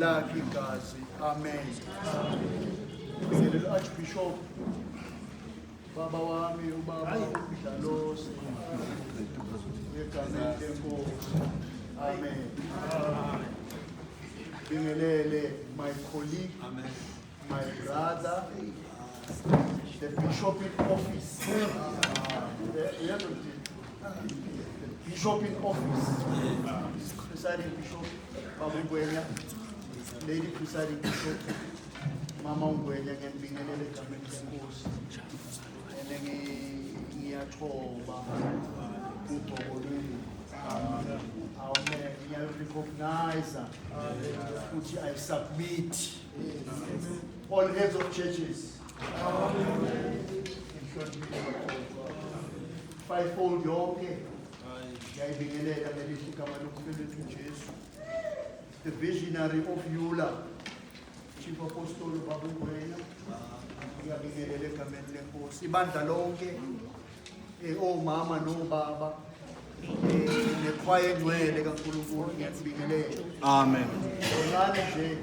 Lucky Gazi. Amen. Little Archbishop Baba wami ubaba Dalosi. Wekamende Nkosi. Amen. Bingelele, my colleague, my brother, the bishop in office. The bishop in office. Presiding Bishop Babu Gwenya. Lady Presiding Bishop Mama Ungwenya ngibingelele egameni lenkosi ngiyathoba uDokolweni ngiyarecognize ukuthi I submit all heads of churches fivefold yonke ngiyayibingelela ngelihle igama lokufelethu uJesu, the visionary of Eula, Chief Apostle Babu Gwenya, ngiyabingelela egameni lenkosi ibandla lonke, omama nobaba, nekhwaya engcwele kaNkulunkulu ngiyabingelela. Amen. Ngane nje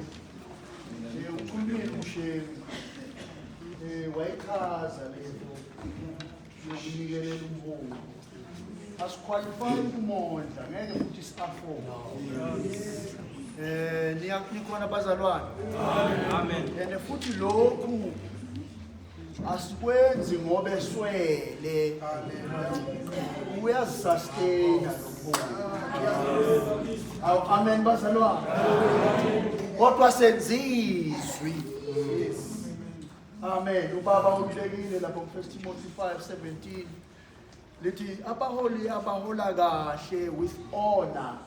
ukhulumile uShevu wayichaza lento yokunikelela umbongo. Asiqualify umondla ngeke ukuthi si-afford. Nikhona bazalwane. Amen. And futhi lokhu asikwenzi ngoba eswele. Uyasustain lo. Amen bazalwane. Kodwa senzizwi. Amen. Ubaba ulekile lapha ku 1 Timothy 5:17. Lithi abaholi abahola kahle with honor.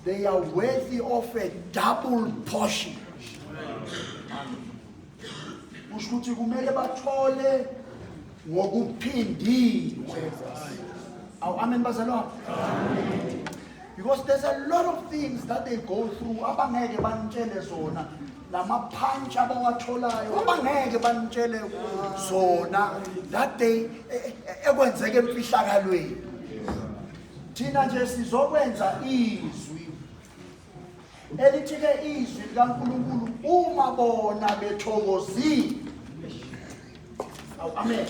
They are worthy of a double portion. Ushuthi kumele bathole ngokuphindiwe. Amen bazalwane. Because there's a lot of things that they go through abangeke bantshele zona. Lama punch abawatholayo abangeke bantshele zona that they ekwenzeke emfihlakalweni. Thina nje sizokwenza izwi elithi ke izwi likaNkulunkulu uma bona bethokozile. Amen.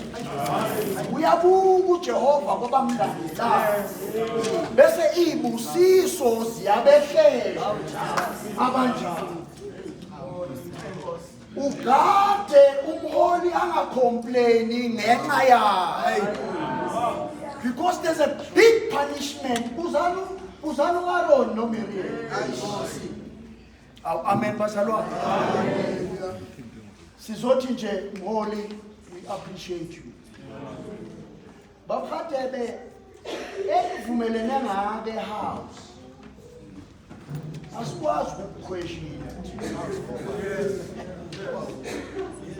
Uyabuka uJehova ngoba mndandla bese ibusiso ziyabehlela abanjani. Ugade umholi angacomplaini ngenxa yakhe. Because there's a big punishment. Uzanu Aaron no Miriam. Amen bazalwane. Sizothi nje mholi, we appreciate you. Baphathebe ekuvumelene ngabe house. Asikwazi ukuquestion.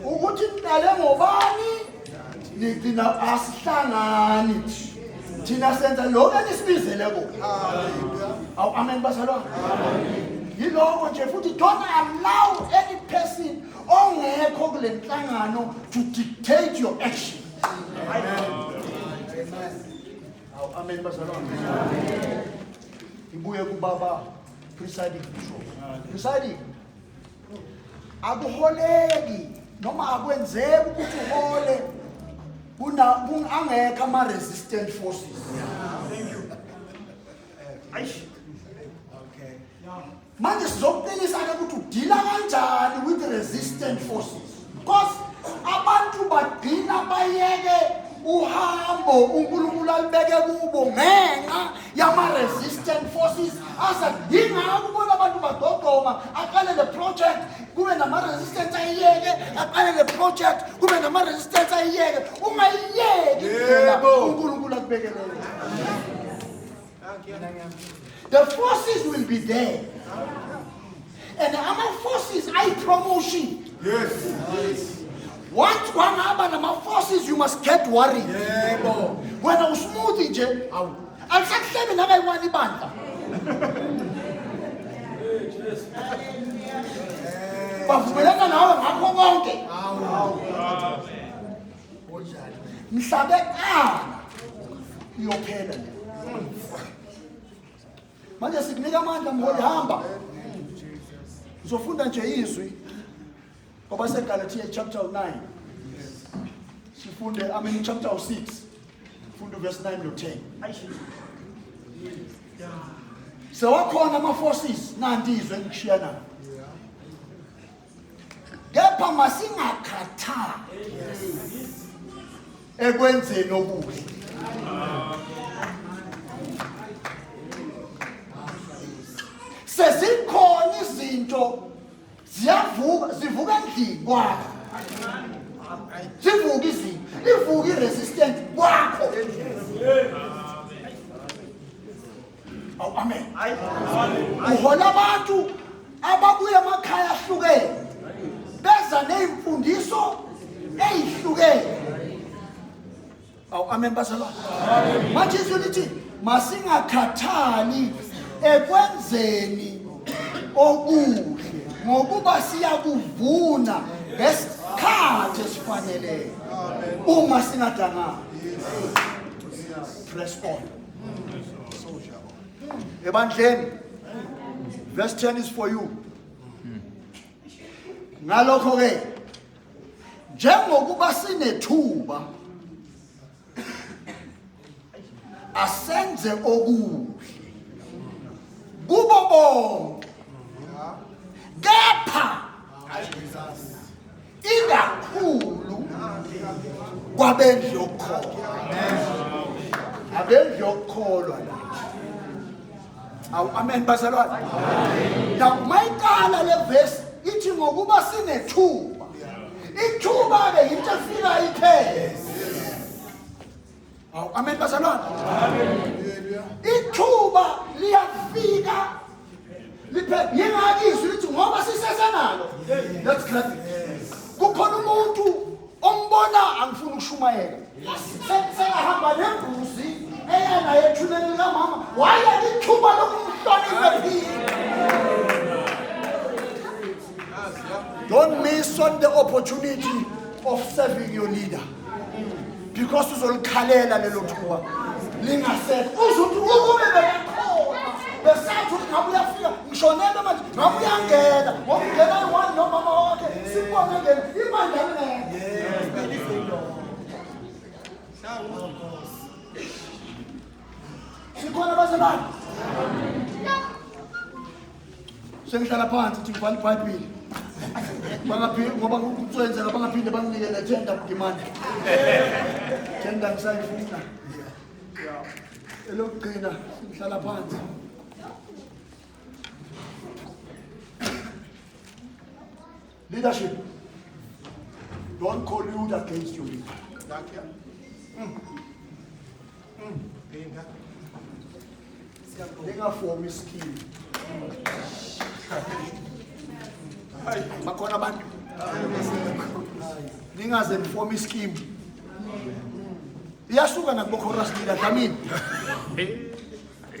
Ukuthi nidale ngobani nigcina asihlangani thina senza lokho enisibizele kona. Amen bazalwane. Yiloko nje futhi don't allow any person ongekho kule nhlangano to dictate your action. Amen bazalwane. Ibuye kubaba presiding bishop. Presiding akuholeki noma akwenzeki ukuthi uhole angekho ama-resistant forces. Thank you. Okay. Manje sizokuqinisa-ke ukuthi udila kanjani with resistant forces. Because abantu bagcina bayeke uhambo uNkulunkulu alibeke kubo ngenxa yama-resistant forces. Yingakho ubona abantu badodoma aqale le project kube nama-resistance ayiyeke, aqale le project kube nama-resistance ayiyeke. Ungayiyeki uNkulunkulu akubekelele. The forces will be there. And ama-forces ayi-promotion. Yes. Once kwangaba nama-forces you must get worried. Wena usmooth nje alisakuhlemi nakayiwani ibandla. Bavumelana nawe ngakho konke. Mhlabe iyophela. Manje sikunika amandla mholi hamba. Uzofunda nje izwi ngoba seGalatia chapter 9. Sifunde chapter 6. Sifunde verse 9 to 10. Sewakhona ama-forces nanti izwe engishiyana. Kepha masingakhathali ekwenzeni okuhle. Sezikhona izinto zivuka endlini kwakho. Zivuka izinto, ivuka i-resistance kwakho. Oh, amen. Uhola abantu ababuya emakhaya ahlukene beza nezimfundiso ezihlukene. Oh, amen bazalwane. Manje izwi lithi masingakhathali ekwenzeni okuhle ngokuba siyakuvuna ngesikhathi esifaneleyo uma singadanganga. Press on. Ebandleni, verse 10 is for you. Ngalokho ke njengokuba sinethuba asenze okuhle kubo bonke, kepha ikakhulu kwabendlu yokukholwa. Abendlu yokukholwa la. Amen bazalwane. Now mayikala le verse ithi ngokuba sinethuba. Ithuba ke into efika iphele. Amen bazalwane. Ithuba liyafika liphele. Yingakizwi lithi ngoba sisesenalo. Let's clap. Kukhona umuntu ombona angifuna ukushumayela. Sengahamba nembuzi eyana yethuneni kamama waya lithuba lokumhlonipha phila. Don't miss on the opportunity of serving your leader, because uzolkhalela lelo thuba lingasekho. Uzothi ukube bekhona besathi ngabe uyafika ngishonela manje ngabe uyangena ngokungena i1 nomama wakhe sibone ngene imali ngeke. Sikhona bazalwane. Sengihlala phansi ukuthi ngibhale iBhayibheli. Bangaphinde ngoba ukutswenzela bangaphinde banginikele tender demand. Tender ngisayifuna. Elokugcina ngihlala phansi. Leadership. Don't collude against your leader. Ningaform ischeme. Bakhona abantu ningaze niform ischeme. Iyasuka nakubo chorus leader Dlamini.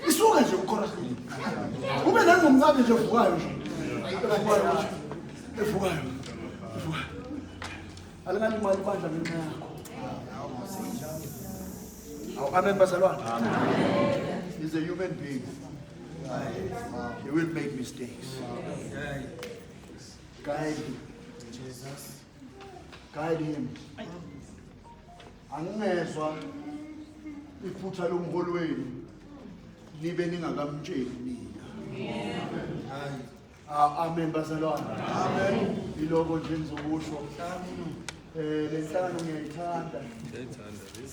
Isuka nje ku chorus leader. Ube nangomncane nje vukayo nje. Evukayo. Alingani imali bandla ngenxa yakho. Amen bazalwane. He's a human being. He will make mistakes. Guide him. Guide him. Angezwa iphutha lomholi wenu nibe ningakamtsheli nina. Amen bazalwane. Amen. Iloko nje ngizokusho. Lenhlangano ngiyayithanda.